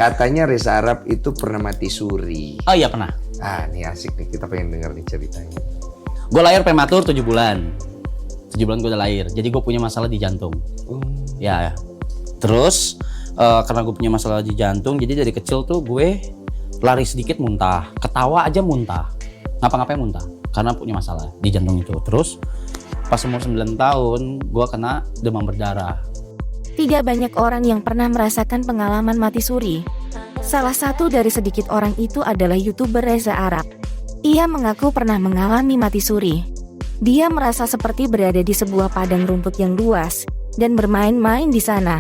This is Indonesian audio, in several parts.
Katanya Reza Arab itu pernah mati suri. Oh iya pernah. Ah, ini asik nih, kita pengen denger nih ceritanya. Gue lahir prematur 7 bulan. 7 bulan gue udah lahir. Jadi gue punya masalah di jantung. Ya. Terus karena gue punya masalah di jantung, jadi dari kecil tuh gue lari sedikit muntah, ketawa aja muntah, ngapa-ngapain muntah, karena punya masalah di jantung itu. Terus pas umur 9 tahun, gue kena demam berdarah. Tidak banyak orang yang pernah merasakan pengalaman mati suri. Salah satu dari sedikit orang itu adalah YouTuber Reza Arab. Ia mengaku pernah mengalami mati suri. Dia merasa seperti berada di sebuah padang rumput yang luas dan bermain-main di sana.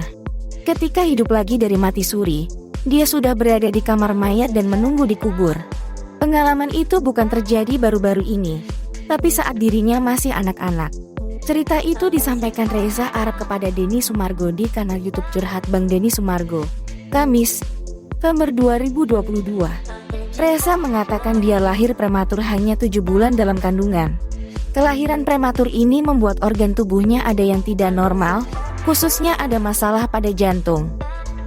Ketika hidup lagi dari mati suri, dia sudah berada di kamar mayat dan menunggu dikubur. Pengalaman itu bukan terjadi baru-baru ini, tapi saat dirinya masih anak-anak. Cerita itu disampaikan Reza Arab kepada Denny Sumargo di kanal YouTube Curhat Bang Denny Sumargo, Kamis, November 2022. Reza mengatakan dia lahir prematur hanya 7 bulan dalam kandungan. Kelahiran prematur ini membuat organ tubuhnya ada yang tidak normal, khususnya ada masalah pada jantung.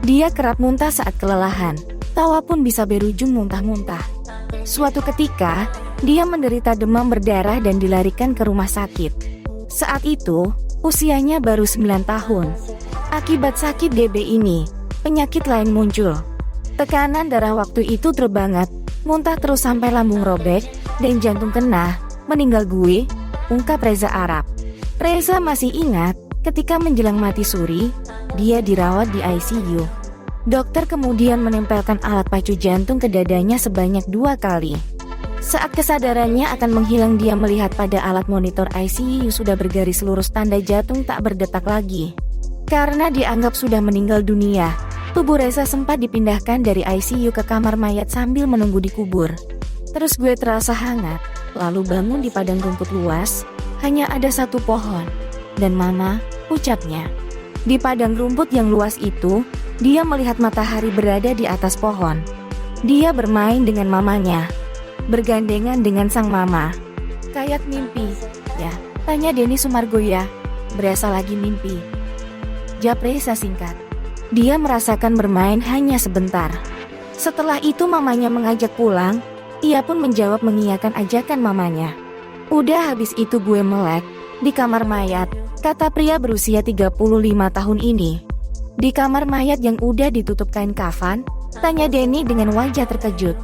Dia kerap muntah saat kelelahan, tawa pun bisa berujung muntah-muntah. Suatu ketika, dia menderita demam berdarah dan dilarikan ke rumah sakit. Saat itu, usianya baru 9 tahun. Akibat sakit DB ini, penyakit lain muncul. Tekanan darah waktu itu terbanget, muntah terus sampai lambung robek, dan jantung kena, meninggal gue, ungkap Reza Arab. Reza masih ingat, ketika menjelang mati suri, dia dirawat di ICU. Dokter kemudian menempelkan alat pacu jantung ke dadanya sebanyak 2 kali. Saat kesadarannya akan menghilang, dia melihat pada alat monitor ICU sudah bergaris lurus tanda jantung tak berdetak lagi. Karena dianggap sudah meninggal dunia, tubuh Reza sempat dipindahkan dari ICU ke kamar mayat sambil menunggu dikubur. Terus gue terasa hangat, lalu bangun di padang rumput luas, hanya ada 1 pohon. Dan mama, ucapnya. Di padang rumput yang luas itu, dia melihat matahari berada di atas pohon. Dia bermain dengan mamanya, bergandengan dengan sang mama. Kayak mimpi, ya, tanya Denny Sumargo ya. Berasa lagi mimpi, jawab Reza singkat. Dia merasakan bermain hanya sebentar. Setelah itu mamanya mengajak pulang, ia pun menjawab mengiyakan ajakan mamanya. Udah habis itu gue melek di kamar mayat, kata pria berusia 35 tahun ini. Di kamar mayat yang udah ditutup kain kafan, tanya Denny dengan wajah terkejut.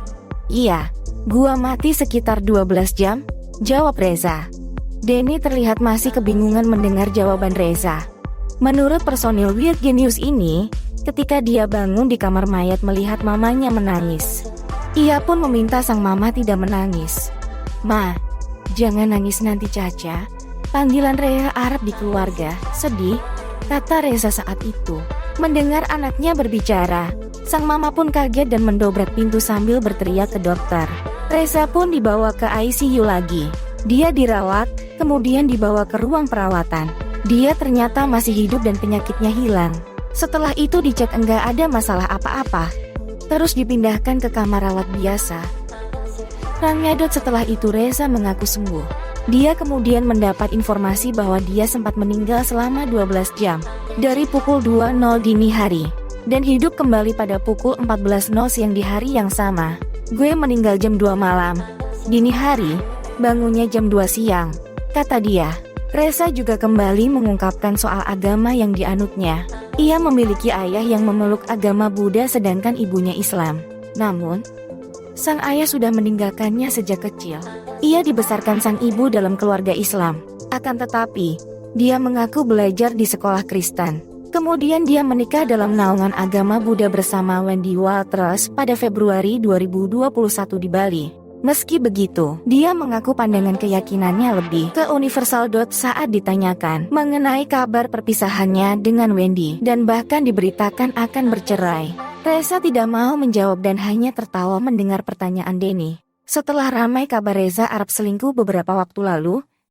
Iya, gua mati sekitar 12 jam, jawab Reza. Denny terlihat masih kebingungan mendengar jawaban Reza. Menurut personil Weird Genius ini, ketika dia bangun di kamar mayat melihat mamanya menangis. Ia pun meminta sang mama tidak menangis. Ma, jangan nangis nanti Caca. Panggilan Reza Arab di keluarga, sedih, kata Reza saat itu. Mendengar anaknya berbicara, sang mama pun kaget dan mendobrak pintu sambil berteriak ke dokter. Reza pun dibawa ke ICU lagi. Dia dirawat, kemudian dibawa ke ruang perawatan. Dia ternyata masih hidup dan penyakitnya hilang. Setelah itu dicek enggak ada masalah apa-apa. Terus dipindahkan ke kamar rawat biasa. Ranyadot setelah itu Reza mengaku sembuh. Dia kemudian mendapat informasi bahwa dia sempat meninggal selama 12 jam, dari pukul 2.00 dini hari, dan hidup kembali pada pukul 14.00 siang di hari yang sama. Gue meninggal jam 2 malam, dini hari, bangunnya jam 2 siang, kata dia. Reza juga kembali mengungkapkan soal agama yang dianutnya. Ia memiliki ayah yang memeluk agama Buddha sedangkan ibunya Islam. Namun, sang ayah sudah meninggalkannya sejak kecil. Ia dibesarkan sang ibu dalam keluarga Islam. Akan tetapi, dia mengaku belajar di sekolah Kristen. Kemudian dia menikah dalam naungan agama Buddha bersama Wendy Walters pada Februari 2021 di Bali. Meski begitu, dia mengaku pandangan keyakinannya lebih ke universal. Saat ditanyakan mengenai kabar perpisahannya dengan Wendy dan bahkan diberitakan akan bercerai, Reza tidak mau menjawab dan hanya tertawa mendengar pertanyaan Denny. Setelah ramai kabar Reza Arab selingkuh beberapa waktu lalu,